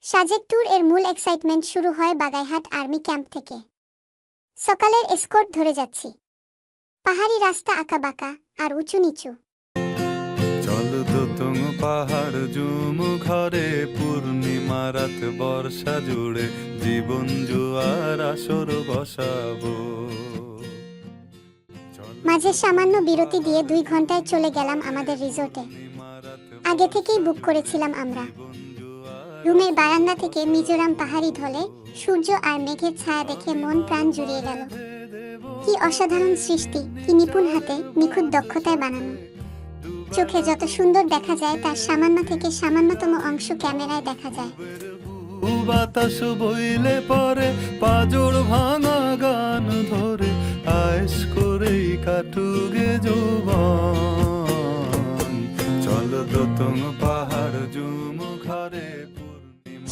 Sajek tour এর মূল excitement শুরু হয় বাগাইহাট আর্মি ক্যাম্প থেকে। সকালের এসকর্ট ধরে যাচ্ছি। পাহাড়ি রাস্তা আঁকাবাঁকা আর উঁচু নিচু। চল দোতং পাহাড় জুম ঘরে পূর্ণিমা রাত বর্ষা জুড়ে জীবন জুয়ার আসর বসাবো। মাঝে সামান্য বিরতি দিয়ে 2 ঘন্টায় চলে গেলাম আমাদের রিসোর্টে। আগে থেকেই বুক করেছিলাম আমরা। রুমের বারান্দা থেকে মিজোরাম পাহাড়ি ঢলে সূর্য আর মেঘের ছায়া দেখে মন প্রাণ জুড়িয়ে গেল। কি অসাধারণ সৃষ্টি, কি নিপুণ হাতে নিখুঁত দক্ষতায় বানানো। চোখে যত সুন্দর দেখা যায় তার সামান্য থেকে সামান্যতম অংশ ক্যামেরায় দেখা যায়। বাতাস বইলে পরে পাজর ভাঙা গান ধরে আয়েশ করেই কাটুগে যৌবন। চল দোতং পাহাড় জুম ঘরে।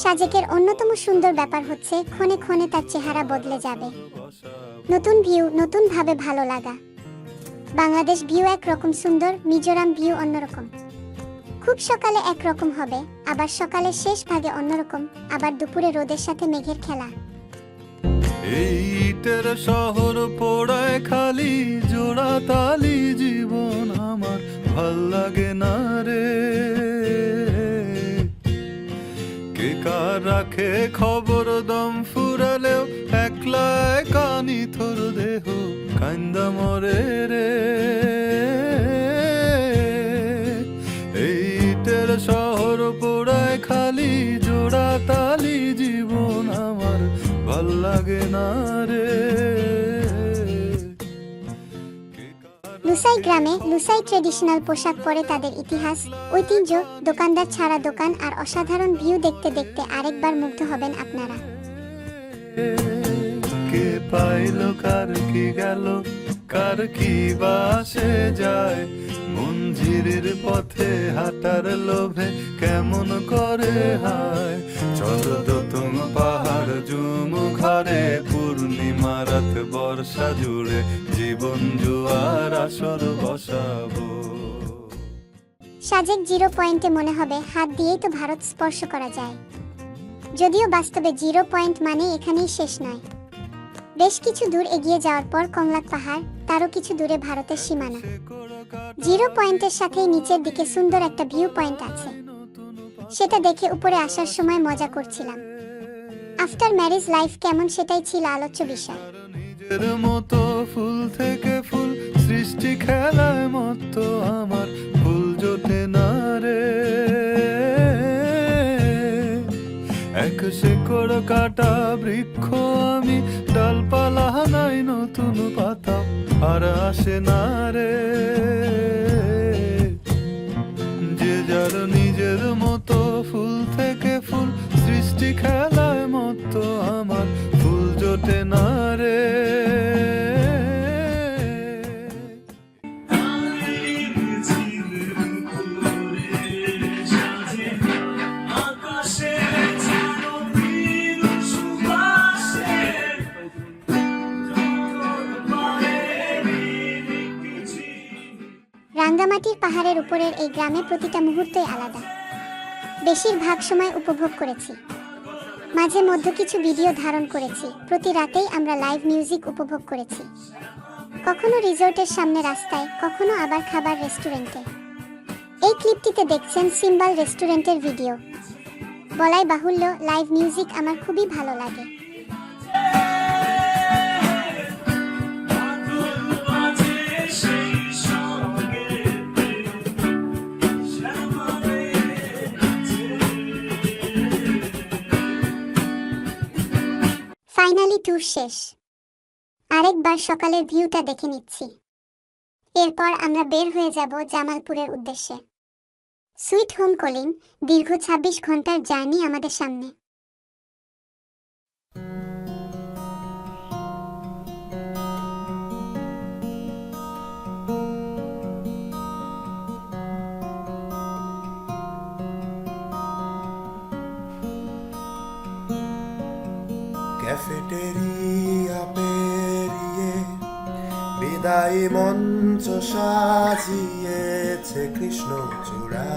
সাজেকের অন্যতম সুন্দর ব্যাপার হচ্ছে ক্ষণে ক্ষণে তার চেহারা বদলে যাবে। নতুন ভিউ, নতুন ভাবে ভালো লাগা। বাংলাদেশ ভিউ একরকম সুন্দর, মিজোরাম ভিউ অন্যরকম। খুব সকালে একরকম হবে, আবার সকালের শেষ ভাগে অন্যরকম, আবার দুপুরে রোদের সাথে মেঘের খেলা। এই ইটের শহর পোড়ায় খালি জোড়া তালি জীবন আমার ভাল লাগে না রে। কে কার রাখে খবর দম ফুরালেও একলা কানি থর দেহ কান্দা মরে রে। এই ইটের শহর পোড়ায় খালি জোড়া তালি জীবন আমার ভাল লাগে না রে। লুসাই গ্রামে লুসাই ট্রেডিশনাল পোশাক পরে তাদের ইতিহাস, ঐতিহ্য, দোকানদার ছাড়া দোকান আর অসাধারণ ভিউ দেখতে দেখতে আরেকবার মুগ্ধ হবেন আপনারা। কে পাইল কার কি গেল, কার কি বাসে যায়, মঞ্জিরের পথে হাঁটার লোভে কেমন করে হায়। চল দোতং পাহাড় জুম ঘরে পূর্ণিমা রাত বর্ষা জুড়ে জীবন জুয়ার আসর বসাবো। সাজেক 0 পয়েন্টে মনে হবে হাত দিয়েই তো ভারত স্পর্শ করা যায়। যদিও বাস্তবে 0 পয়েন্ট মানে এখানেই শেষ নয়। বেশ কিছু দূর এগিয়ে যাওয়ার পর কংলাক পাহাড়, তারও কিছু দূরে ভারতের সীমানা। 0 পয়েন্টের সাথেই নিচের দিকে সুন্দর একটা ভিউ পয়েন্ট আছে। সেটা দেখে উপরে আসার সময় মজা করছিলাম। আফটার ম্যারেজ লাইফ কেমন সেটাই ছিল আলোচ্য বিষয়। নিজের মতো ফুল থেকে ফুল সৃষ্টি খেলায় মতো আমার ফুল জোটে না রে। এক শেকড় কাটা বৃক্ষ আমি, ডালপালা নাই নতুন পাতা আর আসে না রে। যে যার নিজের মতো ফুল থেকে ফুল সৃষ্টি খেলায় মতো আমার ফুল জোটে না রে। রাঙ্গামাটির পাহাড়ের উপরের এই গ্রামে প্রতিটা মুহূর্তই আলাদা। বেশিরভাগ সময় উপভোগ করেছি, মাঝে মধ্যে কিছু ভিডিও ধারণ করেছি। প্রতি রাতেই আমরা লাইভ মিউজিক উপভোগ করেছি, কখনো রিসোর্টের সামনে রাস্তায়, কখনো আবার খাবার রেস্টুরেন্টে। এই ক্লিপটিতে দেখছেন সিম্বাল রেস্টুরেন্টের ভিডিও। বলাই বাহুল্য, লাইভ মিউজিক আমার খুবই ভালো লাগে। ফাইনালি ট্যুর শেষ। আরেকবার সকালের ভিউটা দেখে নিচ্ছি। এরপর আমরা বের হয়ে যাব জামালপুরের উদ্দেশ্যে। সুইট হোম কলিং, দীর্ঘ 26 ঘন্টার জার্নি আমাদের সামনে। ক্যাফেটেরিয়া পেরিয়ে বিদায়ী মঞ্চ সাজিয়েছে কৃষ্ণচূড়া।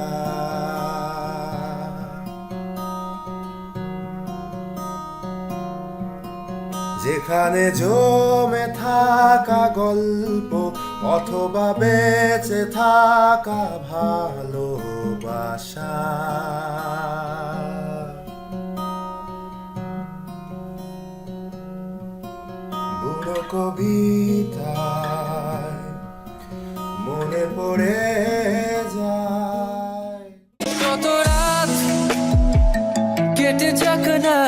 যেখানে জমে থাকা গল্প অথবা বেঁচে থাকা ভালোবাসা, বুড়ো কবিতায় মনে পড়ে যায়। কত রাত কেটে যাক না